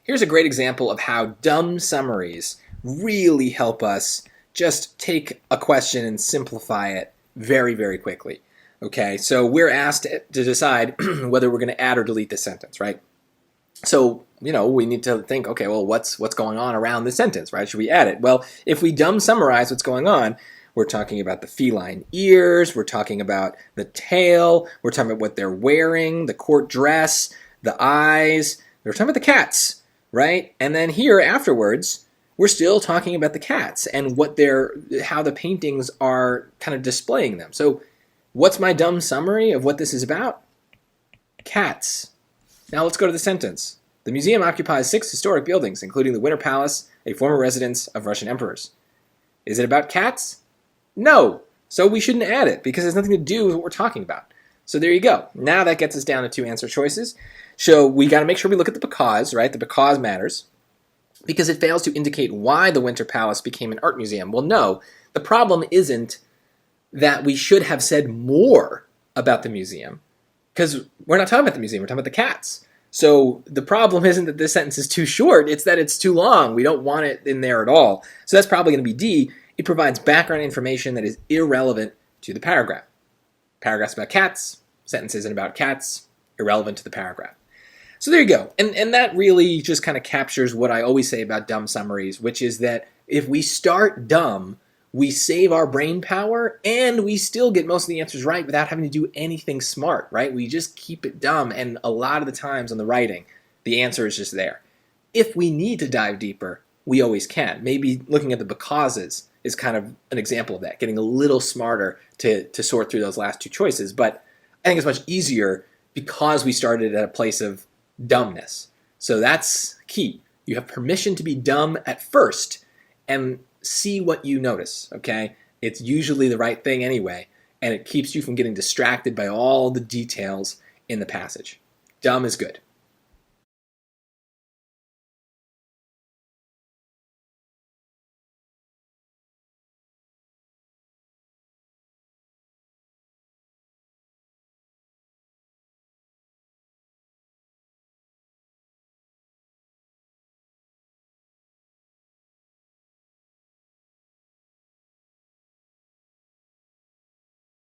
Here's a great example of how dumb summaries really help us just take a question and simplify it very, very quickly. Okay, so we're asked to decide whether we're going to add or delete the sentence, right? So, we need to think, okay, well, what's going on around the sentence, right? Should we add it? Well, if we dumb summarize what's going on, we're talking about the feline ears, we're talking about the tail, we're talking about what they're wearing, the court dress, the eyes, we're talking about the cats, right? And then here afterwards, we're still talking about the cats and how the paintings are kind of displaying them. So what's my dumb summary of what this is about? Cats. Now let's go to the sentence. The museum occupies 6 historic buildings, including the Winter Palace, a former residence of Russian emperors. Is it about cats? No. So we shouldn't add it because it has nothing to do with what we're talking about. So there you go. Now that gets us down to 2 answer choices. So we got to make sure we look at the because, right? The because matters because it fails to indicate why the Winter Palace became an art museum. Well, no. The problem isn't that we should have said more about the museum because we're not talking about the museum. We're talking about the cats. So the problem isn't that this sentence is too short. It's that it's too long. We don't want it in there at all. So that's probably going to be D. It provides background information that is irrelevant to the paragraph. Paragraphs about cats, sentences about cats, irrelevant to the paragraph. So there you go. And that really just kind of captures what I always say about dumb summaries, which is that if we start dumb, we save our brain power and we still get most of the answers right without having to do anything smart, right? We just keep it dumb, and a lot of the times on the writing, the answer is just there. If we need to dive deeper, we always can. Maybe looking at the becauses is kind of an example of that, getting a little smarter to sort through those last 2 choices. But I think it's much easier because we started at a place of dumbness. So that's key. You have permission to be dumb at first and see what you notice, okay? It's usually the right thing anyway, and it keeps you from getting distracted by all the details in the passage. Dumb is good.